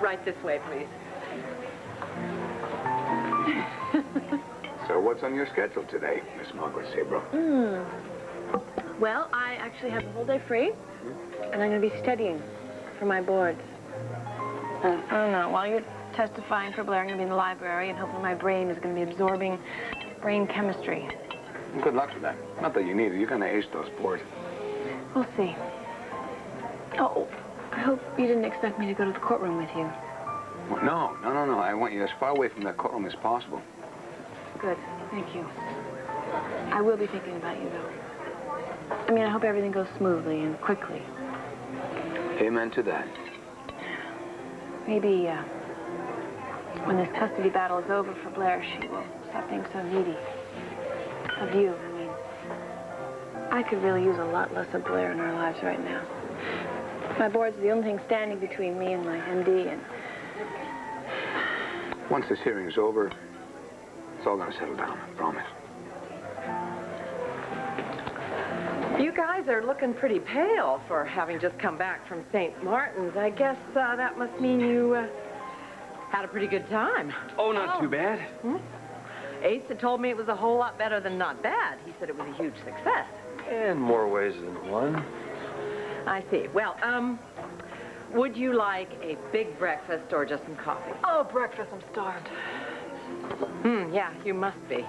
Right this way, please. So what's on your schedule today, Miss Margaret Saybrook? Well, I actually have the whole day free, and I'm going to be studying for my boards. I don't know. While you're testifying for Blair, I'm going to be in the library, and hopefully my brain is going to be absorbing brain chemistry. Good luck with that. Not that you need it. You're going to ace those boards. We'll see. Oh, I hope you didn't expect me to go to the courtroom with you. Well, no. I want you as far away from that courtroom as possible. Good. Thank you. I will be thinking about you, though. I mean, I hope everything goes smoothly and quickly. Amen to that. Maybe, when this custody battle is over for Blair, she will stop being so needy. Of you, I mean. I could really use a lot less of Blair in our lives right now. My board's the only thing standing between me and my MD, and... Once this hearing's over, it's all going to settle down, I promise. You guys are looking pretty pale for having just come back from St. Martin's. I guess that must mean you had a pretty good time. Oh, not too bad. Ace had told me it was a whole lot better than not bad. He said it was a huge success. In more ways than one. I see. Well, would you like a big breakfast or just some coffee? Oh, breakfast. I'm starved. Yeah, you must be.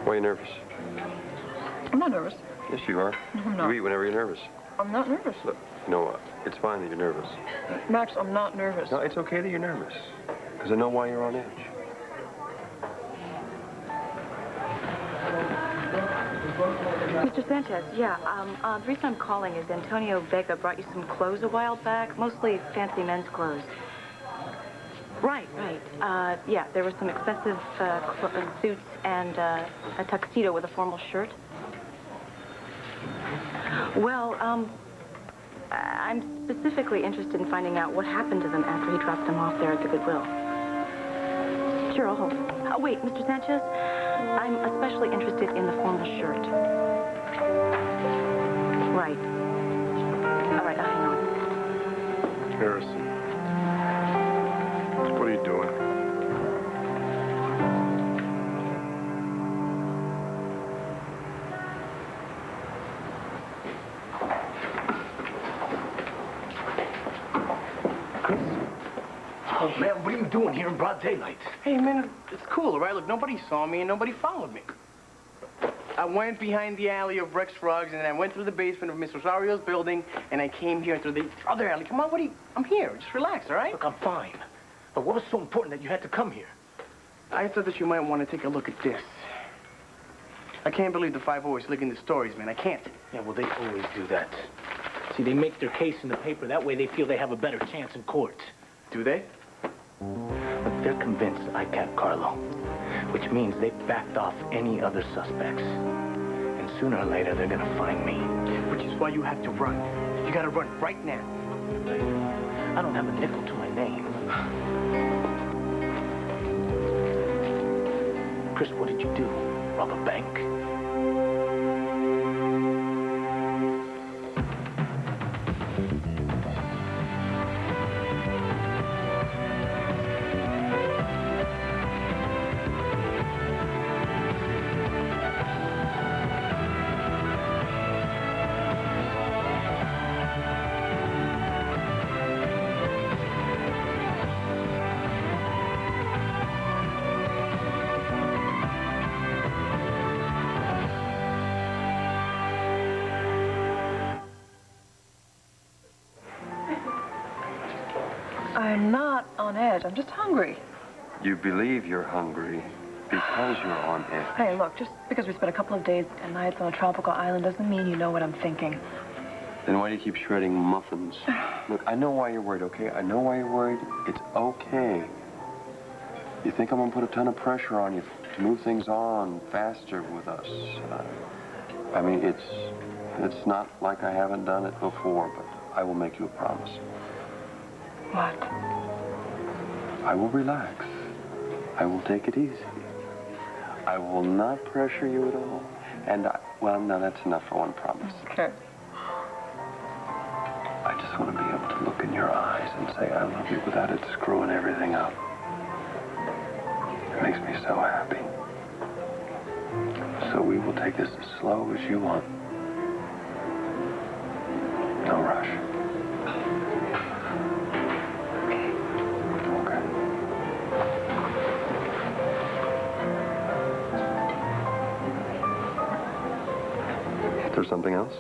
Why are you nervous? I'm not nervous. Yes, you are. No, I'm not. You eat whenever you're nervous. I'm not nervous. Look, you know what? It's fine that you're nervous. Max, I'm not nervous. No, it's okay that you're nervous. Because I know why you're on edge. Mr. Sanchez, yeah, the reason I'm calling is Antonio Vega brought you some clothes a while back, mostly fancy men's clothes. Right. Yeah, there were some expensive suits and a tuxedo with a formal shirt. Well, I'm specifically interested in finding out what happened to them after he dropped them off there at the Goodwill. Sure, I'll hold. Wait, Mr. Sanchez, I'm especially interested in the formal shirt. Right. All right, I'll hang on. Harrison. What are you doing? Oh, man, what are you doing here in broad daylight? Hey, man, it's cool, right? Look, nobody saw me and nobody followed me. I went behind the alley of Rex Rugs, and then I went through the basement of Miss Rosario's building, and I came here through the other alley. Come on, I'm here. Just relax, all right? Look, I'm fine. But what was so important that you had to come here? I thought that you might want to take a look at this. I can't believe the 5 always leak into stories, man. I can't. Yeah, well, they always do that. See, they make their case in the paper. That way they feel they have a better chance in court. Do they? But they're convinced I capped Carlo, which means they've backed off any other suspects. And sooner or later, they're gonna find me. Which is why you have to run. You gotta run right now. I don't have a nickel to my name. Chris, what did you do? Rob a bank? I'm not on edge. I'm just hungry. You believe you're hungry because you're on edge. Hey, look, just because we spent a couple of days and nights on a tropical island doesn't mean you know what I'm thinking. Then why do you keep shredding muffins? Look, I know why you're worried, okay? I know why you're worried. It's okay. You think I'm gonna put a ton of pressure on you to move things on faster with us? I mean, it's not like I haven't done it before, but I will make you a promise. What? I will relax. I will take it easy. I will not pressure you at all. And well, no, that's enough for one promise. Okay. I just want to be able to look in your eyes and say I love you without it screwing everything up. It makes me so happy. So we will take this as slow as you want. No rush. Okay. Is there something else?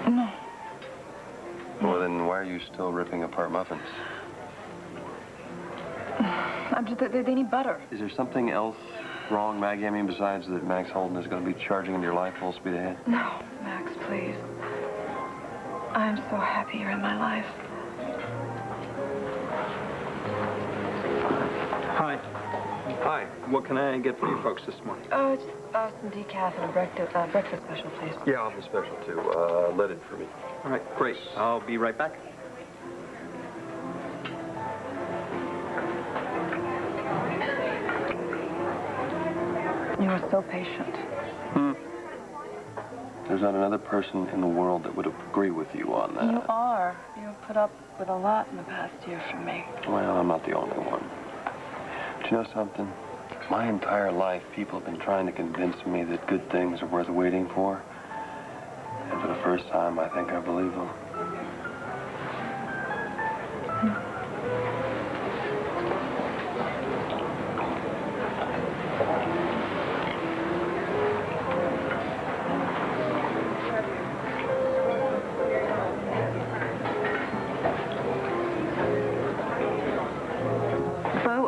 No. Well, then why are you still ripping apart muffins? They need butter. Is there something else wrong, Maggie? I mean, besides that Max Holden is going to be charging into your life full speed ahead? No, Max, please. I'm so happy you're in my life. Hi. Hi. What can I get for you folks this morning? Just some decaf and a breakfast special, please. Yeah, I'll be special, too. Leaded for me. All right, great. I'll be right back. You are so patient. There's not another person in the world that would agree with you on that. You are. You've put up with a lot in the past year from me. Well, I'm not the only one. But you know something? My entire life, people have been trying to convince me that good things are worth waiting for. And for the first time, I think I believe them.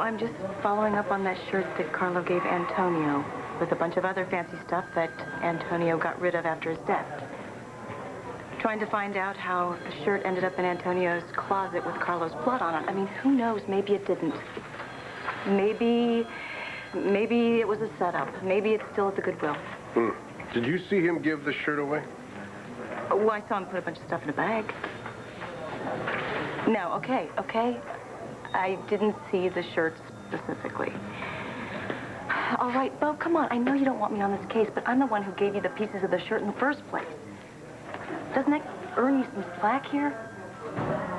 I'm just following up on that shirt that Carlo gave Antonio with a bunch of other fancy stuff that Antonio got rid of after his death. Trying to find out how the shirt ended up in Antonio's closet with Carlo's blood on it. I mean, who knows? Maybe it didn't. Maybe it was a setup. Maybe it's still at the Goodwill. Did you see him give the shirt away? Oh, I saw him put a bunch of stuff in a bag. No, okay. I didn't see the shirt specifically. All right, Bo, come on. I know you don't want me on this case, but I'm the one who gave you the pieces of the shirt in the first place. Doesn't that earn you some slack here?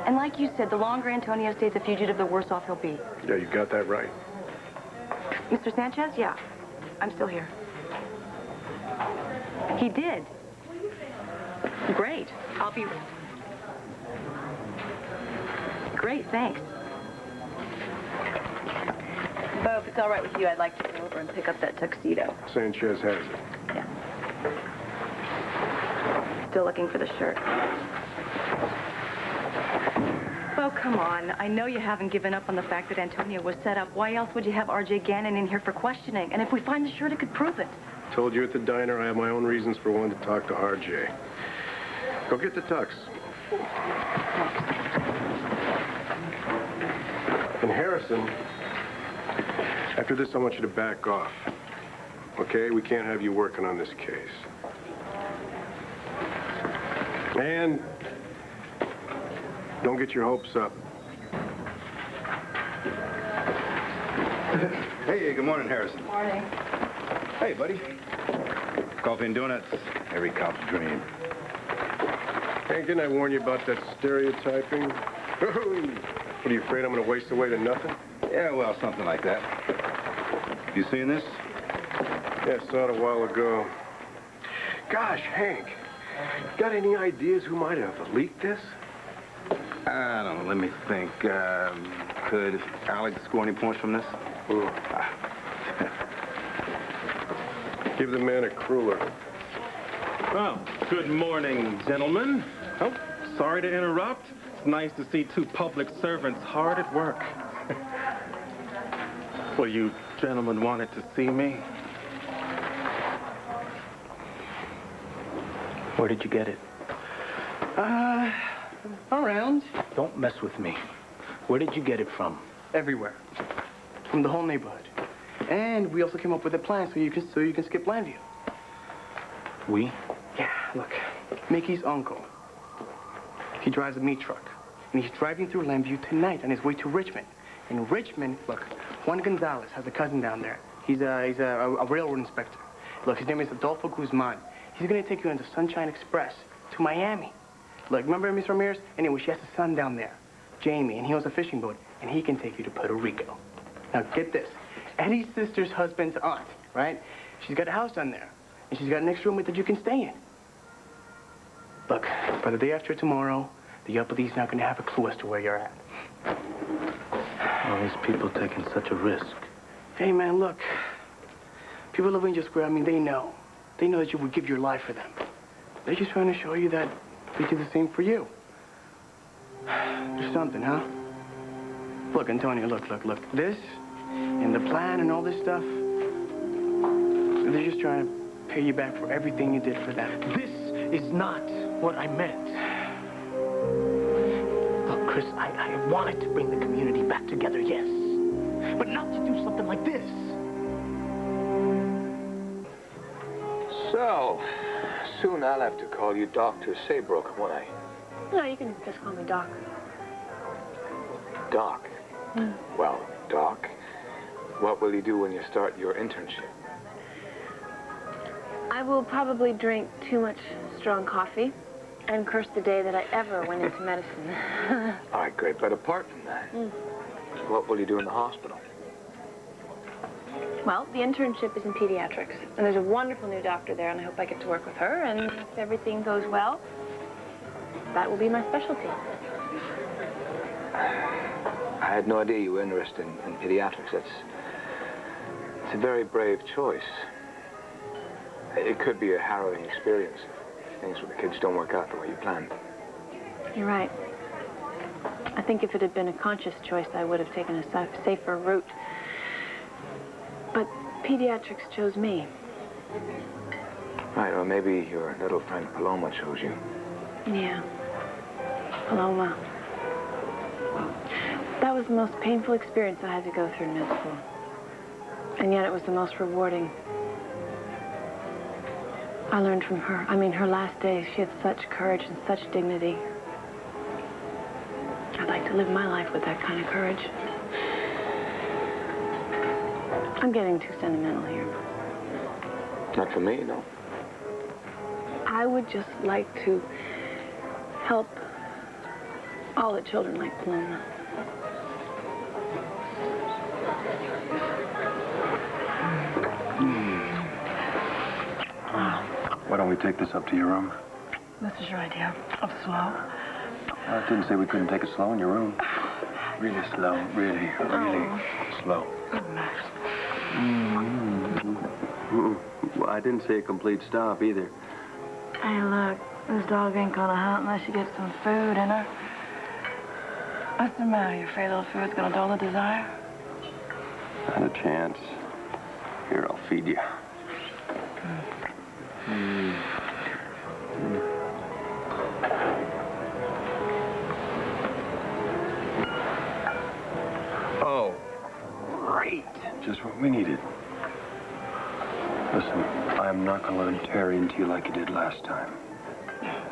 And like you said, the longer Antonio stays a fugitive, the worse off he'll be. Yeah, you got that right. Mr. Sanchez? Yeah, I'm still here. He did. Great. I'll be... Great, thanks. Bo, if it's all right with you, I'd like to go over and pick up that tuxedo. Sanchez has it. Yeah. Still looking for the shirt. Bo, come on. I know you haven't given up on the fact that Antonio was set up. Why else would you have R.J. Gannon in here for questioning? And if we find the shirt, it could prove it. Told you at the diner I have my own reasons for wanting to talk to R.J. Go get the tux. And Harrison, after this, I want you to back off. Okay? We can't have you working on this case. And don't get your hopes up. Hey, good morning, Harrison. Morning. Hey, buddy. Coffee and donuts. Every cop's dream. Hank, didn't I warn you about that stereotyping? What are you afraid I'm going to waste away to nothing? Yeah, well, something like that. You seen this? Yeah, I saw it a while ago. Gosh, Hank, got any ideas who might have leaked this? I don't know. Let me think. Could Alex score any points from this? Give the man a cruller. Well, good morning, gentlemen. Oh, sorry to interrupt. It's nice to see two public servants hard at work. Well, you gentlemen wanted to see me? Where did you get it? Around. Don't mess with me. Where did you get it from? Everywhere. From the whole neighborhood. And we also came up with a plan so you can skip Landview. We? Yeah, look. Mickey's uncle. He drives a meat truck. And he's driving through Landview tonight on his way to Richmond. In Richmond, look, Juan Gonzalez has a cousin down there. He's a railroad inspector. Look, his name is Adolfo Guzman. He's gonna take you on the Sunshine Express to Miami. Look, remember Miss Ramirez? Anyway, she has a son down there, Jamie, and he owns a fishing boat, and he can take you to Puerto Rico. Now, get this. Eddie's sister's husband's aunt, right? She's got a house down there, and she's got an extra room that you can stay in. Look, by the day after tomorrow, the Upplety's not gonna have a clue as to where you're at. All these people taking such a risk. Hey, man, look. People live in your square, I mean, they know. They know that you would give your life for them. They're just trying to show you that we do the same for you. There's something, huh? Look, Antonio, look. This and the plan and all this stuff, they're just trying to pay you back for everything you did for them. This is not what I meant. Look, Chris, I wanted to bring the community back together, yes. But not to do something like this. So, soon I'll have to call you Dr. Saybrook, won't I? No, you can just call me Doc. Doc? Well, Doc, what will you do when you start your internship? I will probably drink too much strong coffee and curse the day that I ever went into medicine. All right, great. But apart from that, what will you do in the hospital? Well, the internship is in pediatrics, and there's a wonderful new doctor there, and I hope I get to work with her, and if everything goes well, that will be my specialty. I had no idea you were interested in pediatrics. It's a very brave choice. It could be a harrowing experience if things with the kids don't work out the way you planned. You're right. I think if it had been a conscious choice, I would have taken a safer route. But pediatrics chose me. Right, or maybe your little friend Paloma chose you. Yeah. Paloma. That was the most painful experience I had to go through in med school. And yet it was the most rewarding. I learned from her. I mean, her last days, she had such courage and such dignity. I'd like to live my life with that kind of courage. I'm getting too sentimental here. Not for me, no. I would just like to help all the children like Paloma. Why don't we take this up to your room? This is your idea of slow. I didn't say we couldn't take it slow in your room. Really slow, really slow. Max. Well, I didn't say a complete stop either. Hey, look, this dog ain't gonna hunt unless you get some food in her. What's the matter? You afraid little food's gonna dull the desire? Not a chance. Here, I'll feed you. Oh, great. Just what we needed. Listen, I'm not going to let him tear into you like he did last time.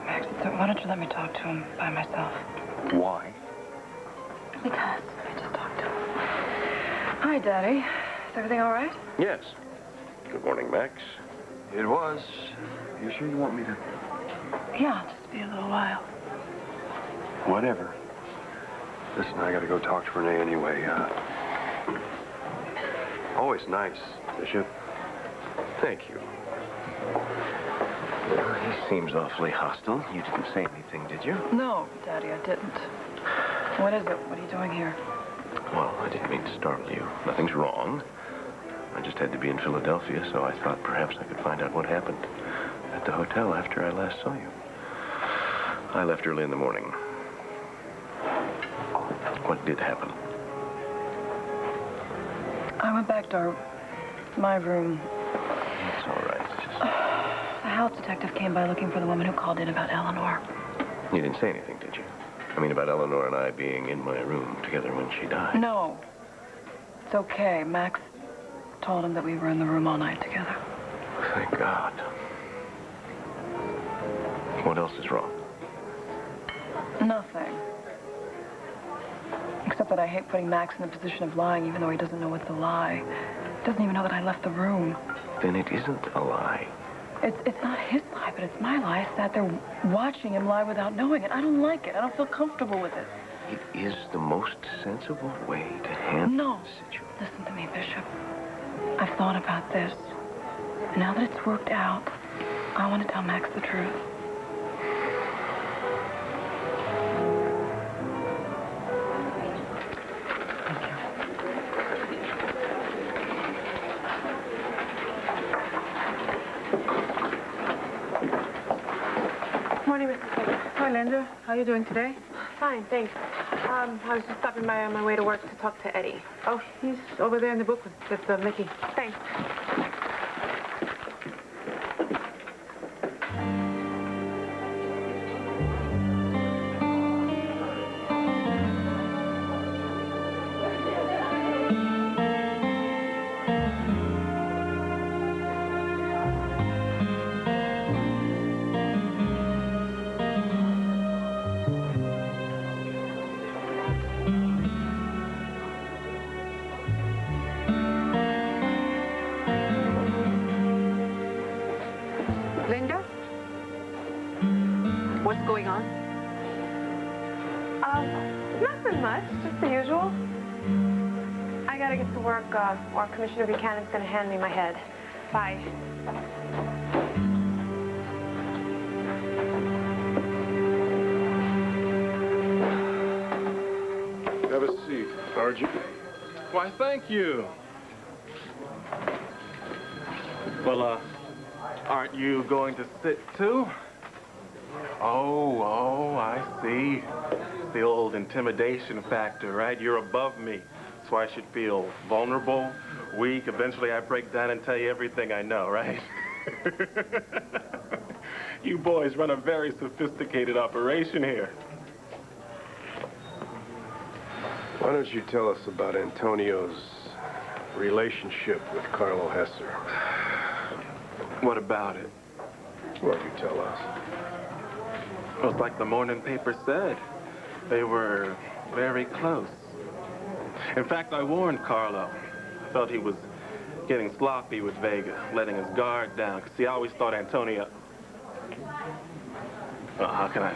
Max, why don't you let me talk to him by myself? Why? Because I just talked to him. Hi, Daddy. Is everything all right? Yes. Good morning, Max. It was. You sure you want me to? Yeah, just be a little while. Whatever. Listen, I got to go talk to Renee anyway. Always nice, Bishop. Thank you. Well, he seems awfully hostile. You didn't say anything, did you? No, Daddy, I didn't. What is it? What are you doing here? Well, I didn't mean to startle you. Nothing's wrong. I just had to be in Philadelphia, so I thought perhaps I could find out what happened at the hotel after I last saw you. I left early in the morning. What did happen? I went back to my room. It's all right. The house detective came by looking for the woman who called in about Eleanor. You didn't say anything, did you? I mean, about Eleanor and I being in my room together when she died. No. It's okay. Max told him that we were in the room all night together. Thank God. What else is wrong? Nothing. Except Except that I hate putting Max in the position of lying, even though he doesn't know what's a lie. He doesn't even know that I left the room. Then it isn't a lie. It's not his lie, but it's my lie. I sat there watching him lie without knowing it. I don't like it. I don't feel comfortable with it. It is the most sensible way to handle No. the situation. Listen to me, Bishop. I've thought about this. And now that it's worked out, I want to tell Max the truth. Morning, Mrs. Baker. Hi, Linda. How are you doing today? Fine, thanks. I was just stopping by on my way to work to talk to Eddie. Oh, he's over there in the book with Mickey. Thanks. Linda? What's going on? Nothing much, just the usual. I gotta get to work, or Commissioner Buchanan's gonna hand me my head. Bye. Have a seat, Sergeant. Why, thank you. Well, aren't you going to sit too? Oh, I see. It's the old intimidation factor, right? You're above me, so I should feel vulnerable, weak. Eventually I break down and tell you everything I know, right? You boys run a very sophisticated operation here. Why don't you tell us about Antonio's relationship with Carlo Hesser? What about it? Well, you tell us. Well, it's like the morning paper said. They were very close. In fact, I warned Carlo. I felt he was getting sloppy with Vega, letting his guard down. 'Cause see, I always thought Antonio... Well, how can I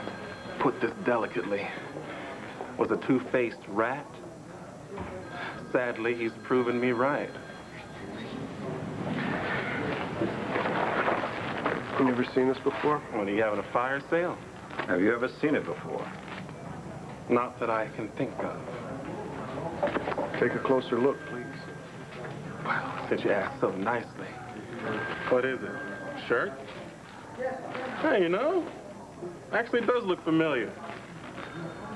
put this delicately? Was a two-faced rat. Sadly, he's proven me right. You ever seen this before? When are you having a fire sale? Have you ever seen it before? Not that I can think of. Take a closer look, please. Well, since you asked so nicely. What is it? Shirt? Hey, you know, actually it does look familiar.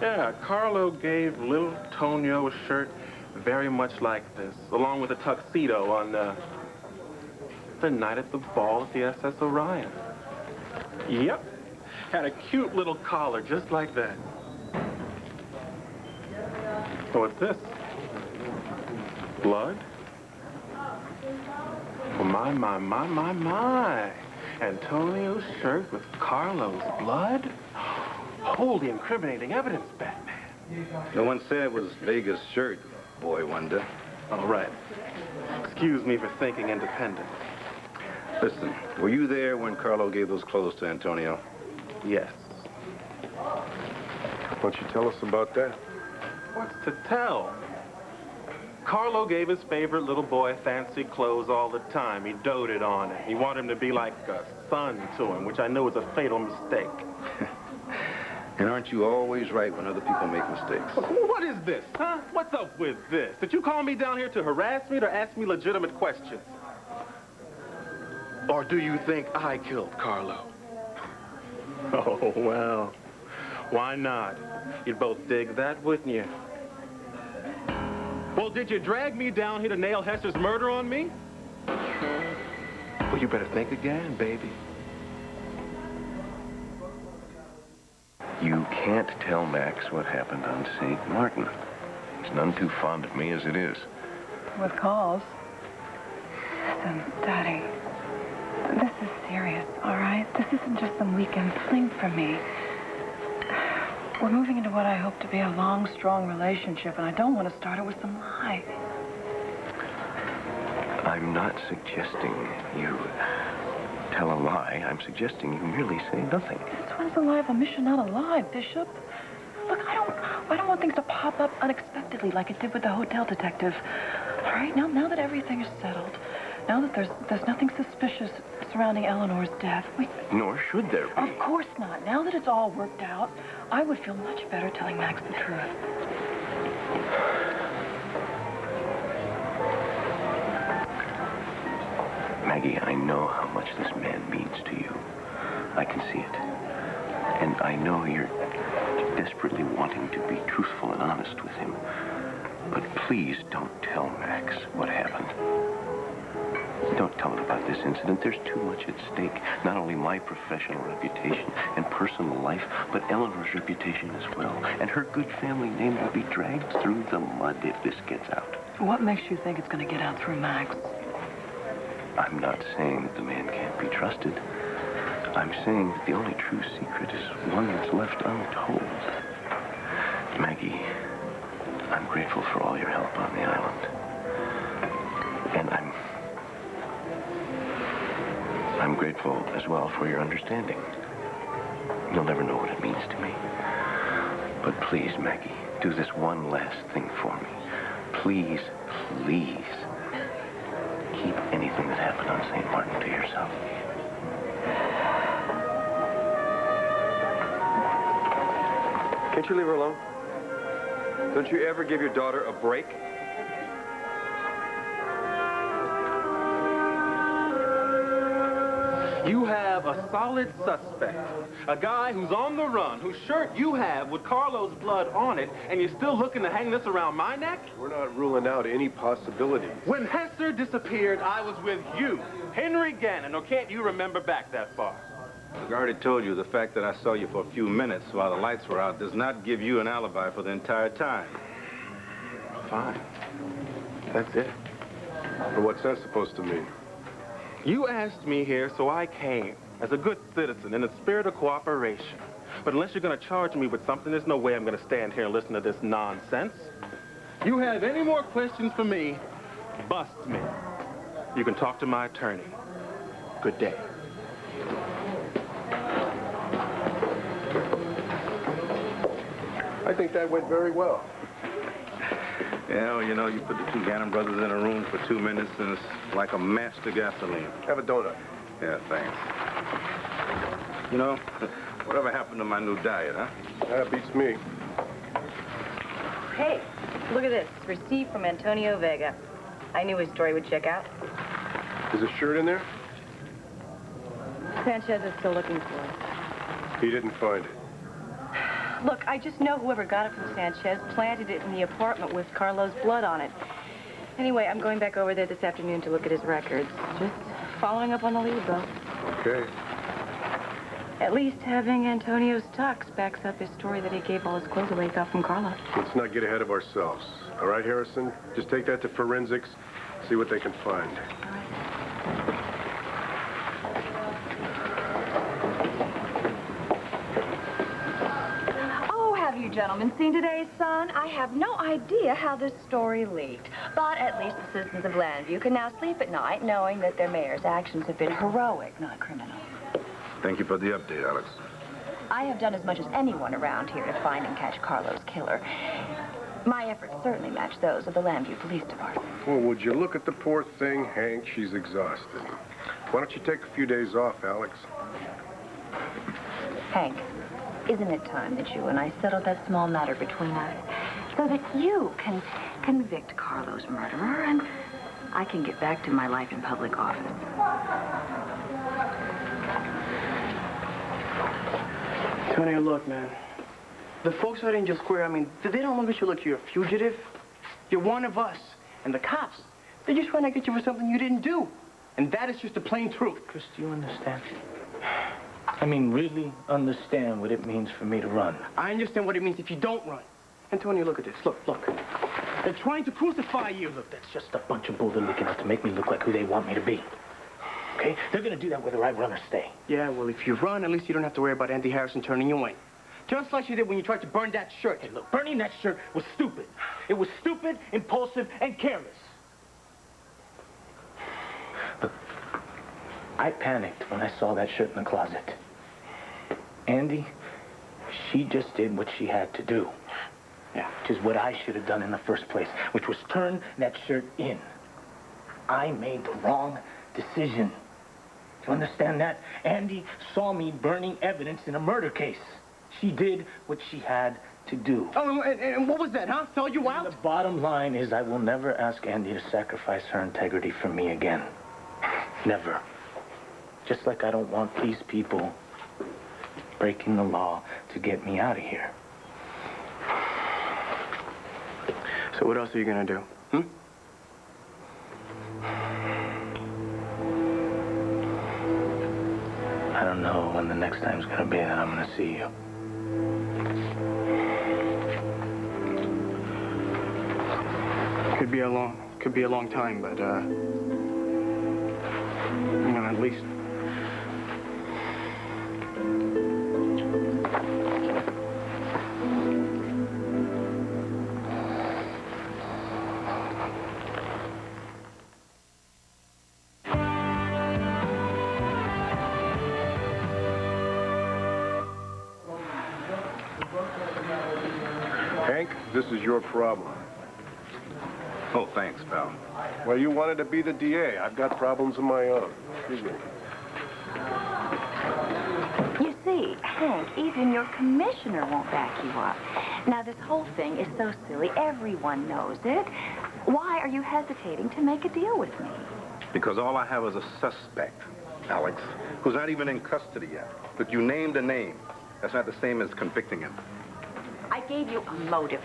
Yeah, Carlo gave little Tonio a shirt very much like this, along with a tuxedo on the night at the ball at the SS Orion. Yep, had a cute little collar just like that. So what's this? Blood? Oh, my. Antonio's shirt with Carlo's blood? Holy incriminating evidence, Batman. No one said it was Vega's shirt, boy wonder. All right. Excuse me for thinking independent. Listen, were you there when Carlo gave those clothes to Antonio? Yes. Why don't you tell us about that? What's to tell? Carlo gave his favorite little boy fancy clothes all the time. He doted on it. He wanted him to be like a son to him, which I knew was a fatal mistake. And aren't you always right when other people make mistakes? What is this, huh? What's up with this? Did you call me down here to harass me or ask me legitimate questions? Or do you think I killed Carlo? Oh, well, why not? You'd both dig that, wouldn't you? Well, did you drag me down here to nail Hesser's murder on me? Well, you better think again, baby. You can't tell Max what happened on St. Martin. He's none too fond of me as it is. With cause. Listen, Daddy, this is serious, all right? This isn't just some weekend fling for me. We're moving into what I hope to be a long, strong relationship, and I don't want to start it with some lie. I'm not suggesting you tell a lie. I'm suggesting you merely say nothing. This one's a lie of omission, not a lie, Bishop. Look, I don't want things to pop up unexpectedly like it did with the hotel detective. All right, now that everything is settled, now that there's nothing suspicious surrounding Eleanor's death, Nor should there be. Of course not. Now that it's all worked out, I would feel much better telling Max the truth. Maggie, I know how much this man means to you. I can see it. And I know you're desperately wanting to be truthful and honest with him. But please don't tell Max what happened. Don't tell him about this incident. There's too much at stake. Not only my professional reputation and personal life, but Eleanor's reputation as well. And her good family name will be dragged through the mud if this gets out. What makes you think it's going to get out through Max? I'm not saying that the man can't be trusted. I'm saying that the only true secret is one that's left untold. Maggie, I'm grateful for all your help on the island. And I'm grateful as well for your understanding. You'll never know what it means to me. But please, Maggie, do this one last thing for me. Please, please, keep anything that happened on St. Martin to yourself. Can't you leave her alone? Don't you ever give your daughter a break? You have a solid suspect, a guy who's on the run, whose shirt you have with Carlo's blood on it, and you're still looking to hang this around my neck? We're not ruling out any possibilities. When Hester disappeared, I was with you, Henry Gannon, or can't you remember back that far? I already told you the fact that I saw you for a few minutes while the lights were out does not give you an alibi for the entire time. Fine. That's it. But what's that supposed to mean? You asked me here, so I came, as a good citizen, in a spirit of cooperation. But unless you're going to charge me with something, there's no way I'm going to stand here and listen to this nonsense. You have any more questions for me, bust me. You can talk to my attorney. Good day. I think that went very well. Yeah, well, you know, you put the two Gannon brothers in a room for 2 minutes and it's like a match to gasoline. Have a donut. Yeah, thanks. You know, whatever happened to my new diet, huh? That beats me. Hey, look at this. Receipt from Antonio Vega. I knew his story would check out. Is a shirt in there? Sanchez is still looking for it. He didn't find it. Look, I just know whoever got it from Sanchez planted it in the apartment with Carlo's blood on it. Anyway, I'm going back over there this afternoon to look at his records. Just following up on the lead, though. Okay. At least having Antonio's tux backs up his story that he gave all his clothes away he got from Carlo. Let's not get ahead of ourselves. All right, Harrison? Just take that to forensics, see what they can find. All right. Have you gentlemen seen today's Sun? I have no idea how this story leaked. But at least the citizens of Landview can now sleep at night knowing that their mayor's actions have been heroic, not criminal. Thank you for the update, Alex. I have done as much as anyone around here to find and catch Carlo's killer. My efforts certainly match those of the Landview Police Department. Well, would you look at the poor thing, Hank? She's exhausted. Why don't you take a few days off, Alex? Hank, isn't it time that you and I settled that small matter between us so that you can convict Carlo's murderer and I can get back to my life in public office? Tony, look, man. The folks out in Angel Square, I mean, they don't want you to look you're a fugitive. You're one of us. And the cops, they're just trying to get you for something you didn't do. And that is just the plain truth. Chris, do you understand? I mean, really understand what it means for me to run. I understand what it means if you don't run. Antonio, look at this. Look. They're trying to crucify you. Look, that's just a bunch of bull they're looking out to make me look like who they want me to be. Okay? They're gonna do that whether I run or stay. Yeah, well, if you run, at least you don't have to worry about Andy Harrison turning you in. Just like she did when you tried to burn that shirt. Hey, look, burning that shirt was stupid. It was stupid, impulsive, and careless. Look, I panicked when I saw that shirt in the closet. Andy, she just did what she had to do. Yeah. Which is what I should have done in the first place, which was turn that shirt in. I made the wrong decision. Do you understand that? Andy saw me burning evidence in a murder case. She did what she had to do. Oh, and what was that, huh? Sell you out? The bottom line is I will never ask Andy to sacrifice her integrity for me again. Never. Just like I don't want these people breaking the law to get me out of here. So what else are you gonna do? Hmm? I don't know when the next time's gonna be that I'm gonna see you. Could be a long time, but you know, at least. Hank, this is your problem. Oh, thanks, pal. Well, you wanted to be the DA. I've got problems of my own. Excuse me. You see, Hank, even your commissioner won't back you up. Now, this whole thing is so silly. Everyone knows it. Why are you hesitating to make a deal with me? Because all I have is a suspect, Alex, who's not even in custody yet. But you named a name. That's not the same as convicting him. I gave you a motive.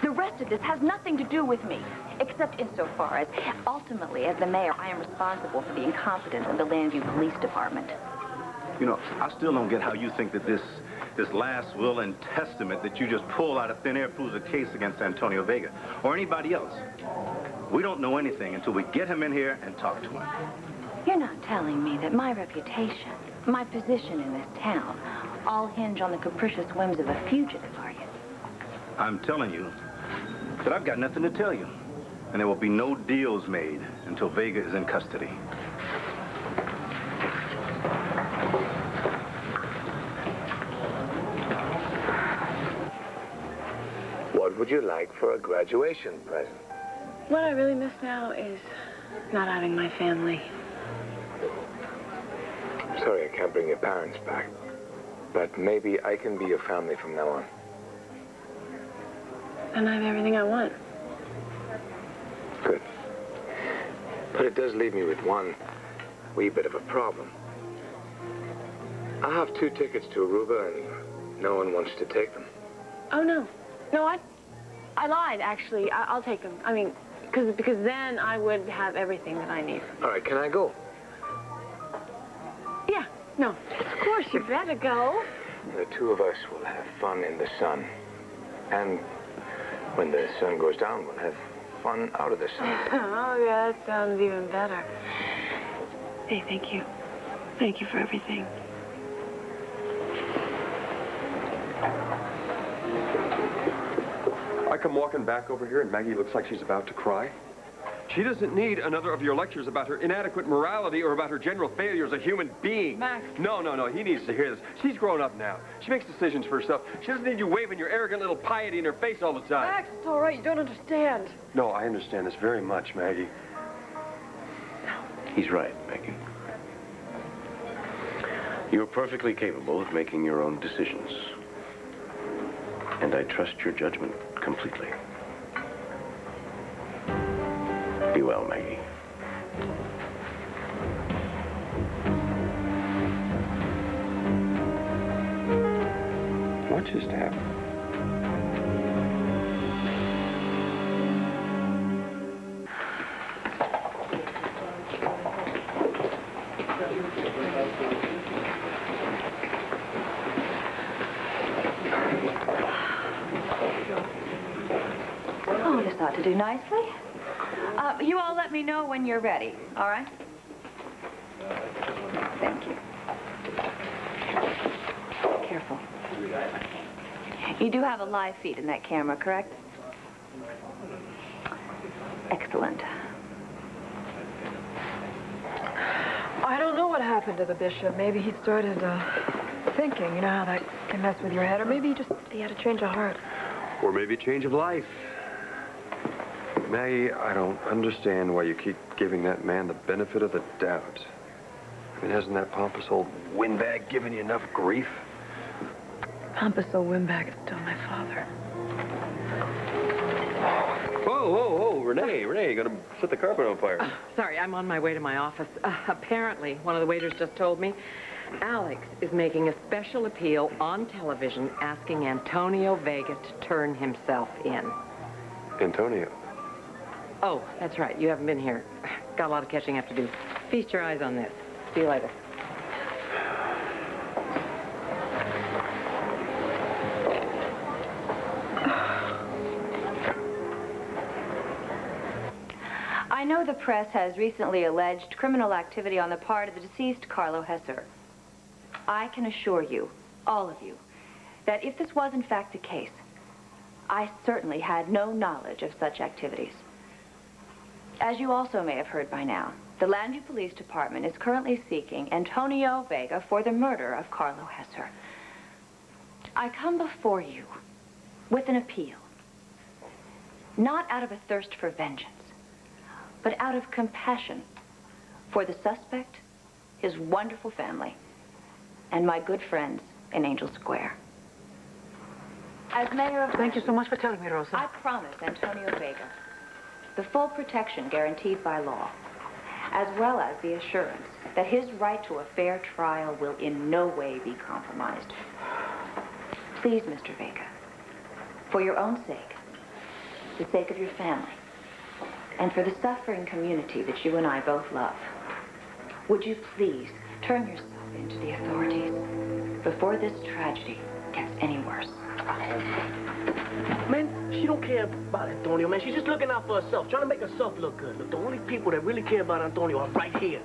The rest of this has nothing to do with me, except insofar as, ultimately, as the mayor, I am responsible for the incompetence of the Landview Police Department. You know, I still don't get how you think that this last will and testament that you just pulled out of thin air proves a case against Antonio Vega or anybody else. We don't know anything until we get him in here and talk to him. You're not telling me that my reputation, my position in this town, all hinge on the capricious whims of a fugitive, are you? I'm telling you that I've got nothing to tell you. And there will be no deals made until Vega is in custody. What would you like for a graduation present? What I really miss now is not having my family. I'm sorry I can't bring your parents back. But maybe I can be your family from now on. And I have everything I want. Good. But it does leave me with one wee bit of a problem. I have 2 tickets to Aruba, and no one wants to take them. Oh, no. No, I lied, actually. I'll take them. I mean, because then I would have everything that I need. All right, can I go? Yeah, no. Of course, you better go. The 2 of us will have fun in the sun. And when the sun goes down, we'll have fun out of the sun. Oh, yeah, that sounds even better. Hey, thank you. Thank you for everything. I come walking back over here, and Maggie looks like she's about to cry. She doesn't need another of your lectures about her inadequate morality or about her general failure as a human being. Max. No, he needs to hear this. She's grown up now. She makes decisions for herself. She doesn't need you waving your arrogant little piety in her face all the time. Max, it's all right. You don't understand. No, I understand this very much, Maggie. He's right, Maggie. You're perfectly capable of making your own decisions. And I trust your judgment completely. Be well, Maggie. What just happened? Oh, this ought to do nicely. You all let me know when you're ready, all right? Thank you. Careful. You do have a live feed in that camera, correct? Excellent. I don't know what happened to the bishop. Maybe he started thinking. You know how that can mess with your head. Or maybe he had a change of heart. Or maybe a change of life. Maggie, I don't understand why you keep giving that man the benefit of the doubt. I mean, hasn't that pompous old windbag given you enough grief? Pompous old windbag is still my father. Whoa, whoa, whoa, Renee, you're gonna set the carpet on fire. Sorry, I'm on my way to my office. Apparently, one of the waiters just told me, Alex is making a special appeal on television asking Antonio Vega to turn himself in. Antonio? Oh, that's right. You haven't been here. Got a lot of catching up to do. Feast your eyes on this. See you later. I know the press has recently alleged criminal activity on the part of the deceased Carlo Hesser. I can assure you, all of you, that if this was in fact the case, I certainly had no knowledge of such activities. As you also may have heard by now, the Landview Police Department is currently seeking Antonio Vega for the murder of Carlo Hesser. I come before you with an appeal, not out of a thirst for vengeance, but out of compassion for the suspect, his wonderful family, and my good friends in Angel Square. As mayor of... Thank you so much for telling me, Rosa. I promise Antonio Vega the full protection guaranteed by law, as well as the assurance that his right to a fair trial will in no way be compromised. Please, Mr. Vega, for your own sake, the sake of your family, and for the suffering community that you and I both love, would you please turn yourself in to the authorities before this tragedy gets any worse? Man, she don't care about Antonio, man. She's just looking out for herself, trying to make herself look good. Look, the only people that really care about Antonio are right here.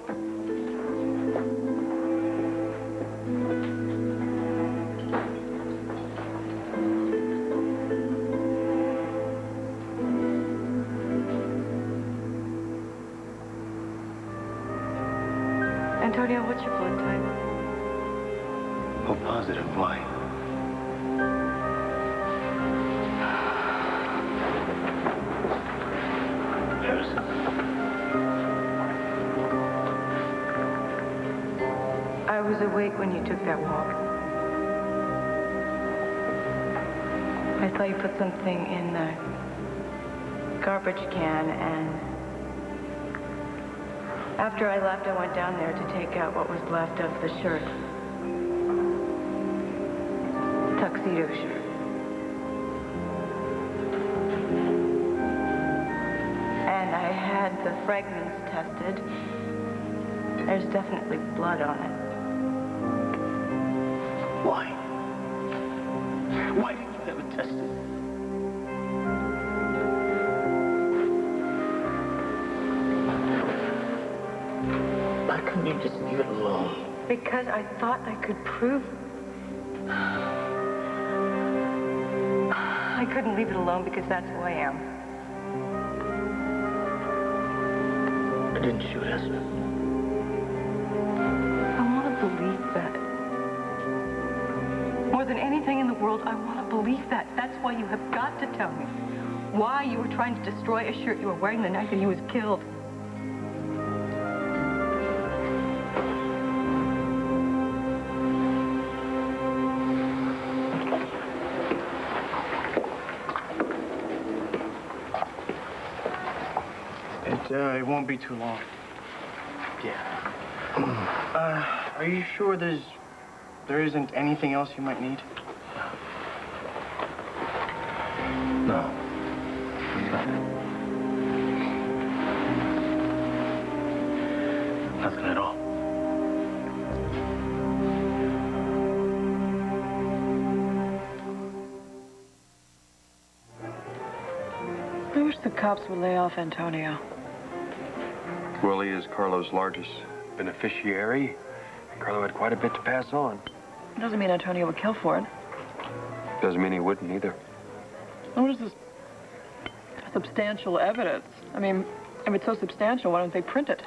Antonio, what's your blood type? Oh, positive. Why? I was awake when you took that walk. I thought you put something in the garbage can, and after I left, I went down there to take out what was left of the shirt. Tuxedo shirt. And I had the fragments tested. There's definitely blood on it. Why? Why didn't you have it tested? Why couldn't you just leave it alone? Because I thought I could prove... I couldn't leave it alone because that's who I am. I didn't shoot Esther. I want to believe that. More than anything in the world, I want to believe that. That's why you have got to tell me why you were trying to destroy a shirt you were wearing the night that he was killed. It won't be too long. Yeah. Are you sure there isn't anything else you might need? No. Nothing at all. I wish the cops would lay off Antonio. Well, he is Carlo's largest beneficiary. Carlo had quite a bit to pass on. Doesn't mean Antonio would kill for it. Doesn't mean he wouldn't either. What is this substantial evidence? I mean, if it's so substantial, why don't they print it?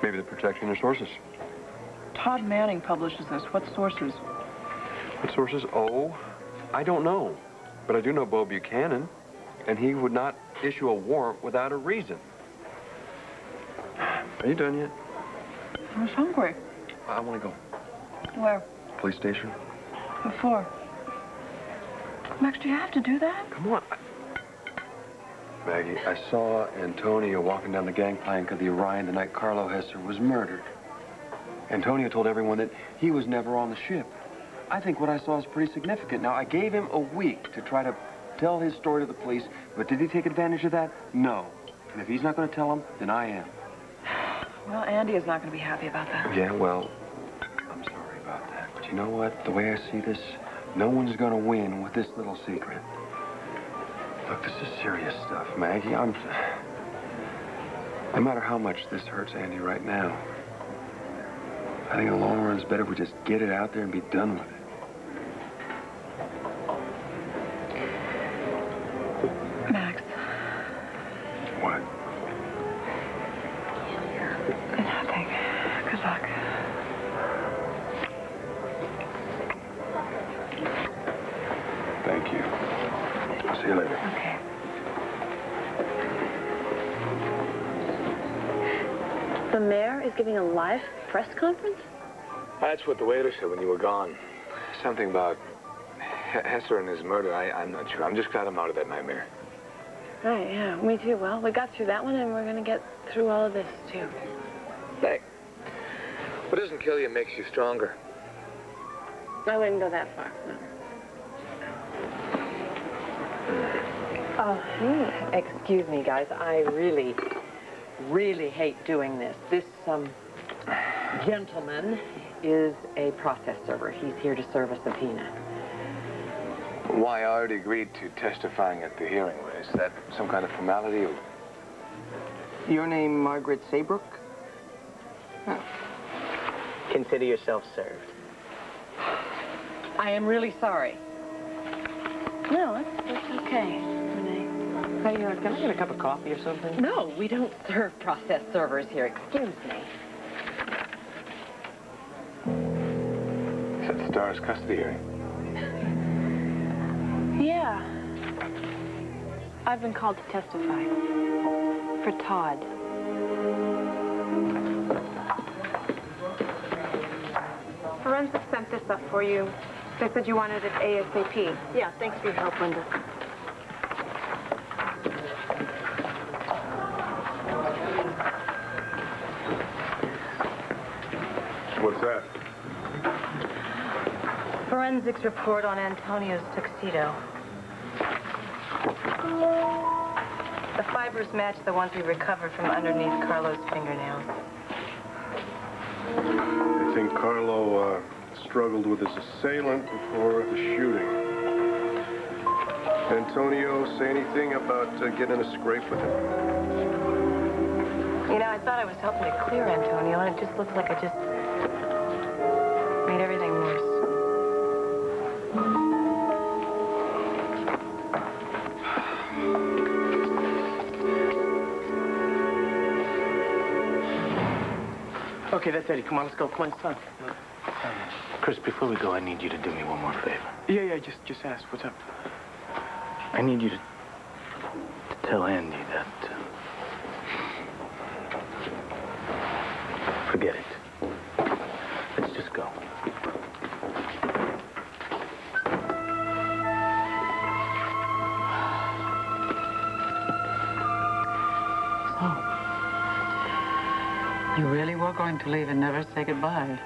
Maybe they're protecting their sources. Todd Manning publishes this. What sources? What sources? Oh, I don't know. But I do know Bo Buchanan, and he would not issue a warrant without a reason. Are you done yet? I was hungry. I want to go. Where? Police station? What for? Max, do you have to do that? Come on. Maggie, I saw Antonio walking down the gangplank of the Orion the night Carlo Hesser was murdered. Antonio told everyone that he was never on the ship. I think what I saw is pretty significant. Now, I gave him a week to try to tell his story to the police, but did he take advantage of that? No. And if he's not going to tell them, then I am. Well, Andy is not going to be happy about that. Yeah, well, I'm sorry about that. But you know what? The way I see this, no one's going to win with this little secret. Look, this is serious stuff, Maggie. No matter how much this hurts Andy right now, I think in the long run it's better if we just get it out there and be done with it. Max. What? Nothing. Good luck. Thank you. See you later. Okay. The mayor is giving a live press conference? That's what the waiter said when you were gone. Something about Hesser and his murder. I'm not sure. I'm just glad I'm out of that nightmare. Right, yeah, me too. Well, we got through that one, and we're going to get through all of this, too. Hey, what doesn't kill you makes you stronger. I wouldn't go that far, no. Excuse me, guys. I really, really hate doing this. This, gentleman is a process server. He's here to serve a subpoena. Why, I already agreed to testifying at the hearing. Is that some kind of formality? Or... Your name, Margaret Saybrook? Oh. Consider yourself served. I am really sorry. No, that's okay, Renee. Hey, can I get a cup of coffee or something? No, we don't serve process servers here. Excuse me. Is that the Star's custody hearing? Yeah. I've been called to testify. For Todd. Forensics sent this up for you. They said you wanted it ASAP. Yeah, thanks for your help, Linda. What's that? Forensics report on Antonio's tuxedo. The fibers match the ones we recovered from underneath Carlo's fingernails. I think Carlo struggled with his assailant before the shooting. Antonio say anything about getting in a scrape with him? You know, I thought I was helping to clear Antonio, and it just looks like I just made everything worse. Okay, that's Eddie. Come on, let's go. Come on, son. Chris, before we go, I need you to do me one more favor. Yeah, just ask. What's up? I need you to tell Andy that... forget it. Let's just go. You really were going to leave and never say goodbye.